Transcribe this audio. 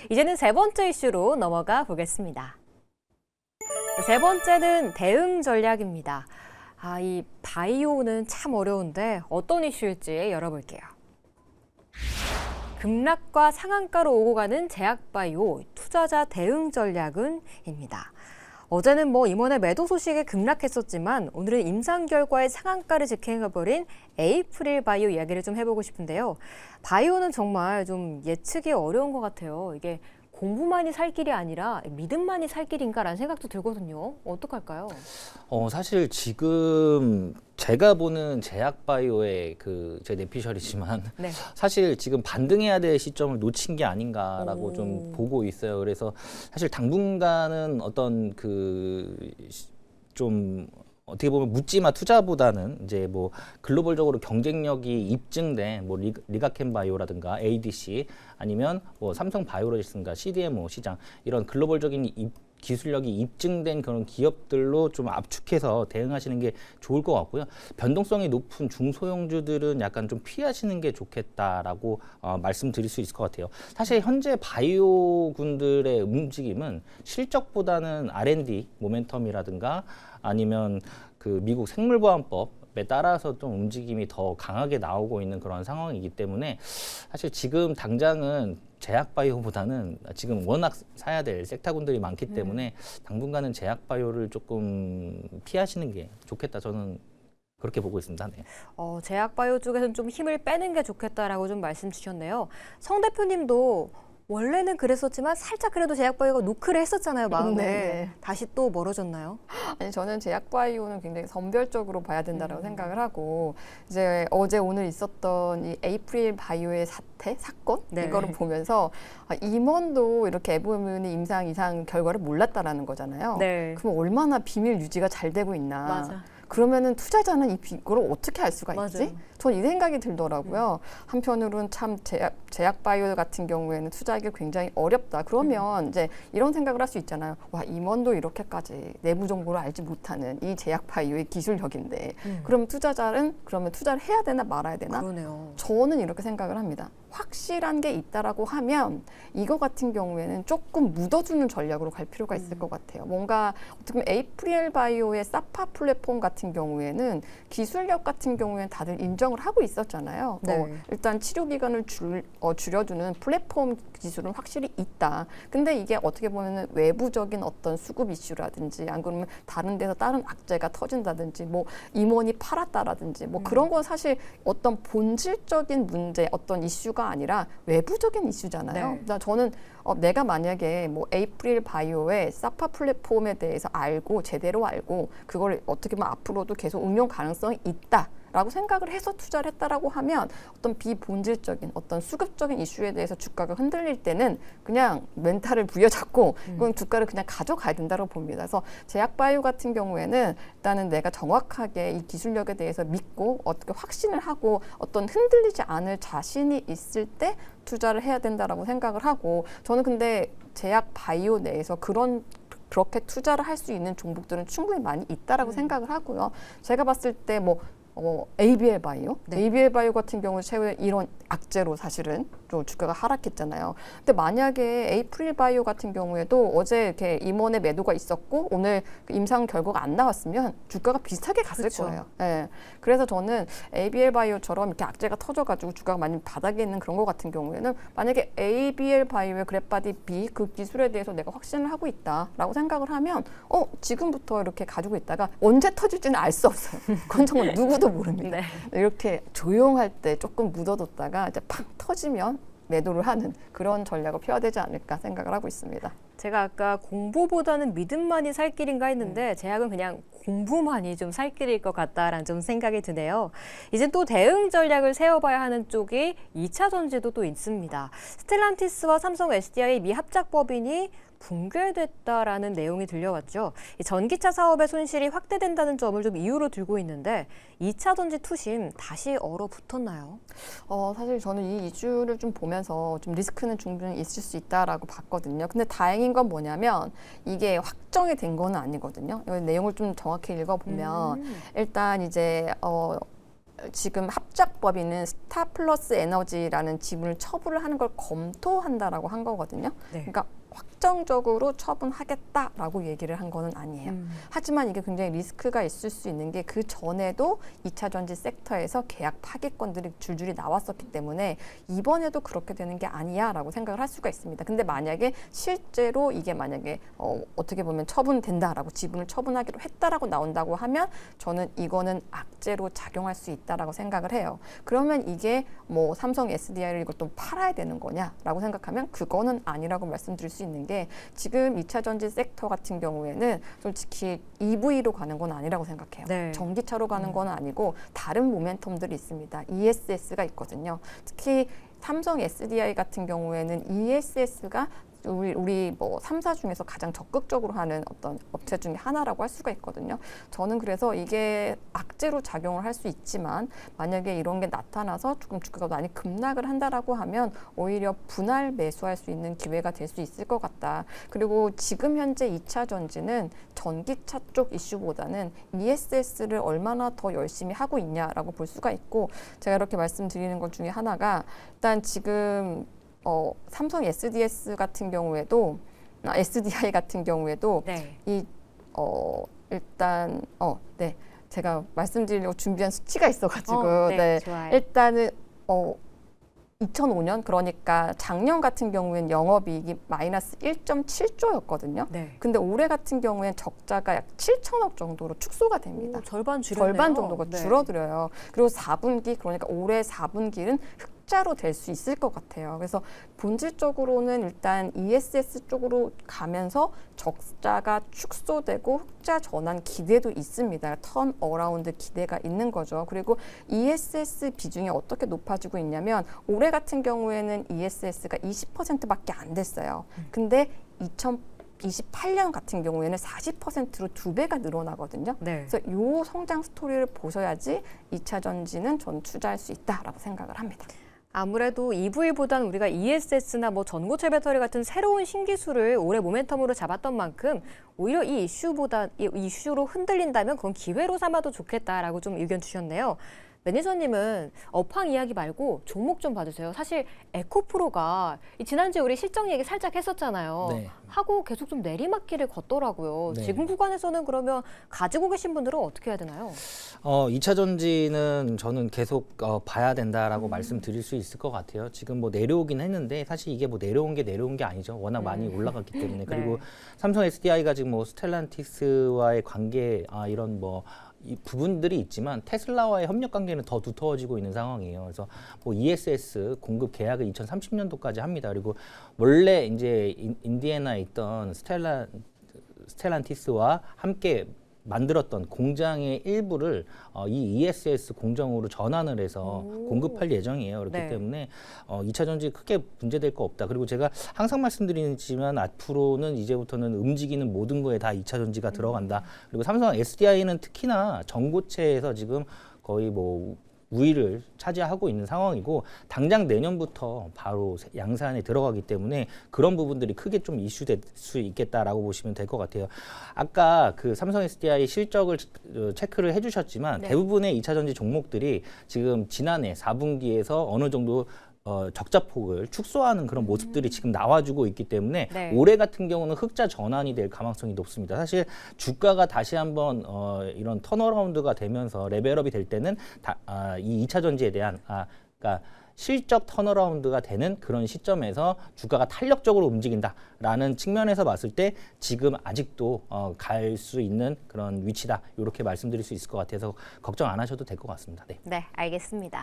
이제는 세 번째 이슈로 넘어가 보겠습니다. 세 번째는 대응 전략입니다. 이 바이오는 참 어려운데 어떤 이슈일지 열어볼게요. 급락과 상한가로 오고 가는 제약바이오 투자자 대응 전략은입니다. 어제는 임원의 매도 소식에 급락했었지만 오늘은 임상 결과의 상한가를 직행해버린 에이프릴 바이오 이야기를 좀 해보고 싶은데요. 바이오는 정말 좀 예측이 어려운 것 같아요. 이게 공부만이 살 길이 아니라 믿음만이 살 길인가라는 생각도 들거든요. 어떡할까요? 사실 지금 제가 보는 제약바이오의 제 내피셜이지만 네. 사실 지금 반등해야 될 시점을 놓친 게 아닌가라고 좀 보고 있어요. 그래서 사실 당분간은 어떤 좀 어떻게 보면 묻지마 투자보다는 이제 글로벌적으로 경쟁력이 입증된 리가켄 바이오라든가 ADC 아니면 삼성 바이오로직스인가 CDMO 시장 이런 글로벌적인 기술력이 입증된 그런 기업들로 좀 압축해서 대응하시는 게 좋을 것 같고요. 변동성이 높은 중소형주들은 약간 좀 피하시는 게 좋겠다라고 말씀드릴 수 있을 것 같아요. 사실 현재 바이오군들의 움직임은 실적보다는 R&D 모멘텀이라든가 아니면 미국 생물보안법에 따라서 좀 움직임이 더 강하게 나오고 있는 그런 상황이기 때문에 사실 지금 당장은 제약바이오보다는 지금 워낙 사야 될 섹터군들이 많기 때문에 당분간은 제약바이오를 조금 피하시는 게 좋겠다. 저는 그렇게 보고 있습니다. 네. 제약바이오 쪽에서는 좀 힘을 빼는 게 좋겠다라고 좀 말씀 주셨네요. 성 대표님도 원래는 그랬었지만 살짝 그래도 제약바이오가 노크를 했었잖아요, 마음에. 네. 다시 또 멀어졌나요? 아니 저는 제약바이오는 굉장히 선별적으로 봐야 된다고 생각을 하고 이제 어제 오늘 있었던 이 에이프릴 바이오의 사건 네. 이거를 보면서 임원도 이렇게 에보뮤니 임상 이상 결과를 몰랐다라는 거잖아요. 네. 그럼 얼마나 비밀 유지가 잘 되고 있나. 맞아. 그러면은 투자자는 이걸 어떻게 알 수가 있지? 맞아요. 전 이 생각이 들더라고요. 한편으로는 참 제약바이오 같은 경우에는 투자하기 굉장히 어렵다. 그러면 이제 이런 생각을 할 수 있잖아요. 와, 임원도 이렇게까지 내부 정보를 알지 못하는 이 제약바이오의 기술력인데 그럼 그러면 투자를 해야 되나 말아야 되나? 그러네요. 저는 이렇게 생각을 합니다. 확실한 게 있다라고 하면 이거 같은 경우에는 조금 묻어주는 전략으로 갈 필요가 있을 것 같아요. 뭔가 어떻게 보면 에이프릴 바이오의 사파 플랫폼 같은 경우에는 기술력 같은 경우에는 다들 인정을 하고 있었잖아요. 네. 일단 치료 기간을 줄여주는 플랫폼 기술은 확실히 있다. 근데 이게 어떻게 보면 외부적인 어떤 수급 이슈라든지 안 그러면 다른 데서 다른 악재가 터진다든지 임원이 팔았다라든지 그런 건 사실 어떤 본질적인 문제 어떤 이슈가 아니라 외부적인 이슈잖아요. 네. 그러니까 저는 내가 만약에 에이프릴 바이오의 사파 플랫폼에 대해서 알고 제대로 알고 그걸 어떻게 보면 앞으로도 계속 응용 가능성이 있다라고 생각을 해서 투자를 했다라고 하면 어떤 비본질적인 어떤 수급적인 이슈에 대해서 주가가 흔들릴 때는 그냥 멘탈을 부여잡고 그건 주가를 그냥 가져가야 된다고 봅니다. 그래서 제약바이오 같은 경우에는 일단은 내가 정확하게 이 기술력에 대해서 믿고 어떻게 확신을 하고 어떤 흔들리지 않을 자신이 있을 때 투자를 해야 된다라고 생각을 하고 저는 근데 제약바이오 내에서 그렇게 투자를 할 수 있는 종목들은 충분히 많이 있다라고 생각을 하고요. 제가 봤을 때 ABL 바이오, 네. ABL 바이오 같은 경우 최근에 이런 악재로 사실은 좀 주가가 하락했잖아요. 근데 만약에 에이프릴 바이오 같은 경우에도 어제 이렇게 임원의 매도가 있었고 오늘 임상 결과가 안 나왔으면 주가가 비슷하게 갔을 그렇죠. 거예요. 예. 그래서 저는 ABL 바이오처럼 이렇게 악재가 터져가지고 주가가 많이 바닥에 있는 그런 거 같은 경우에는 만약에 ABL 바이오의 그래파디 B 그 기술에 대해서 내가 확신을 하고 있다라고 생각을 하면 지금부터 이렇게 가지고 있다가 언제 터질지는 알 수 없어요. 그건 정말 누구도 모릅니다. 네. 이렇게 조용할 때 조금 묻어뒀다가 이제 팍 터지면 매도를 하는 그런 전략을 펴야 되지 않을까 생각을 하고 있습니다. 제가 아까 공부보다는 믿음만이 살 길인가 했는데 제약은 그냥 공부만이 좀 살 길일 것 같다라는 좀 생각이 드네요. 이제 또 대응 전략을 세워봐야 하는 쪽이 2차 전지도 또 있습니다. 스텔란티스와 삼성 SDI 미 합작 법인이 붕괴됐다라는 내용이 들려왔죠. 이 전기차 사업의 손실이 확대된다는 점을 좀 이유로 들고 있는데 2차 전지 투심 다시 얼어붙었나요? 사실 저는 이 이슈를 좀 보면서 좀 리스크는 충분히 있을 수 있다라고 봤거든요. 근데 다행인 건 뭐냐면 이게 확정이 된 건 아니거든요. 내용을 좀 정확히 읽어보면 일단 이제 지금 합작법인은 스타플러스 에너지라는 지분을 처분을 하는 걸 검토한다라고 한 거거든요. 네. 그러니까 확정적으로 처분하겠다라고 얘기를 한 거는 아니에요. 하지만 이게 굉장히 리스크가 있을 수 있는 게 그 전에도 2차 전지 섹터에서 계약 파기건들이 줄줄이 나왔었기 때문에 이번에도 그렇게 되는 게 아니야라고 생각을 할 수가 있습니다. 근데 만약에 실제로 이게 만약에 어떻게 보면 처분된다라고 지분을 처분하기로 했다라고 나온다고 하면 저는 이거는 악재로 작용할 수 있다라고 생각을 해요. 그러면 이게 뭐 삼성 SDI를 이것도 팔아야 되는 거냐라고 생각하면 그거는 아니라고 말씀드릴 수 있는 게 지금 2차 전지 섹터 같은 경우에는 솔직히 EV로 가는 건 아니라고 생각해요. 네. 전기차로 가는 건 아니고 다른 모멘텀들이 있습니다. ESS가 있거든요. 특히 삼성 SDI 같은 경우에는 ESS가 우리 뭐 3사 중에서 가장 적극적으로 하는 어떤 업체 중에 하나라고 할 수가 있거든요. 저는 그래서 이게 악재로 작용을 할 수 있지만 만약에 이런 게 나타나서 조금 주가가 많이 급락을 한다라고 하면 오히려 분할 매수할 수 있는 기회가 될 수 있을 것 같다. 그리고 지금 현재 2차 전지는 전기차 쪽 이슈보다는 ESS를 얼마나 더 열심히 하고 있냐라고 볼 수가 있고 제가 이렇게 말씀드리는 것 중에 하나가 일단 지금 삼성 SDS 같은 경우에도 SDI 같은 경우에도 네. 일단 네 제가 말씀드리려고 준비한 수치가 있어가지고 네, 좋아요. 일단은 2005년 그러니까 작년 같은 경우에는 영업이익이 마이너스 1.7조였거든요. 네. 근데 올해 같은 경우에는 적자가 약 7천억 정도로 축소가 됩니다. 오, 절반 줄였네요. 절반 정도가 네. 줄어들어요. 그리고 4분기 그러니까 올해 4분기는 흑자로 될 수 있을 것 같아요. 그래서 본질적으로는 일단 ESS 쪽으로 가면서 적자가 축소되고 흑자 전환 기대도 있습니다. 턴 어라운드 기대가 있는 거죠. 그리고 ESS 비중이 어떻게 높아지고 있냐면 올해 같은 경우에는 ESS가 20%밖에 안 됐어요. 근데 2028년 같은 경우에는 40%로 2배가 늘어나거든요. 네. 그래서 이 성장 스토리를 보셔야지 2차 전지는 전 투자할 수 있다라고 생각을 합니다. 아무래도 EV보다는 우리가 ESS나 뭐 전고체 배터리 같은 새로운 신기술을 올해 모멘텀으로 잡았던 만큼 오히려 이 이슈로 흔들린다면 그건 기회로 삼아도 좋겠다라고 좀 의견 주셨네요. 매니저님은 업황 이야기 말고 종목 좀 봐주세요. 사실 에코프로가 지난주에 우리 실적 얘기 살짝 했었잖아요. 네. 하고 계속 좀 내리막길을 걷더라고요. 네. 지금 구간에서는 그러면 가지고 계신 분들은 어떻게 해야 되나요? 2차 전지는 저는 계속 봐야 된다라고 말씀드릴 수 있을 것 같아요. 지금 뭐 내려오긴 했는데 사실 이게 뭐 내려온 게 아니죠. 워낙 많이 올라갔기 때문에. 그리고 네. 삼성 SDI가 지금 뭐 스텔란티스와의 관계 이런 뭐 이 부분들이 있지만 테슬라와의 협력 관계는 더 두터워지고 있는 상황이에요. 그래서 뭐 ESS 공급 계약을 2030년도까지 합니다. 그리고 원래 이제 인디애나에 있던 스텔란티스와 함께 만들었던 공장의 일부를 이 ESS 공정으로 전환을 해서 공급할 예정이에요. 그렇기 네. 때문에 2차 전지 크게 문제될 거 없다. 그리고 제가 항상 말씀드리지만 앞으로는 이제부터는 움직이는 모든 거에 다 2차 전지가 들어간다. 그리고 삼성 SDI는 특히나 전고체에서 지금 거의 뭐 우위를 차지하고 있는 상황이고 당장 내년부터 바로 양산에 들어가기 때문에 그런 부분들이 크게 좀 이슈될 수 있겠다라고 보시면 될 것 같아요. 아까 그 삼성 SDI 실적을 체크를 해주셨지만 네. 대부분의 2차 전지 종목들이 지금 지난해 4분기에서 어느 정도 적자폭을 축소하는 그런 모습들이 지금 나와주고 있기 때문에 네. 올해 같은 경우는 흑자 전환이 될 가능성이 높습니다. 사실 주가가 다시 한번 이런 턴어라운드가 되면서 레벨업이 될 때는 이 2차 전지에 대한 그러니까 실적 턴어라운드가 되는 그런 시점에서 주가가 탄력적으로 움직인다라는 측면에서 봤을 때 지금 아직도 갈 수 있는 그런 위치다 이렇게 말씀드릴 수 있을 것 같아서 걱정 안 하셔도 될 것 같습니다. 네. 네, 알겠습니다.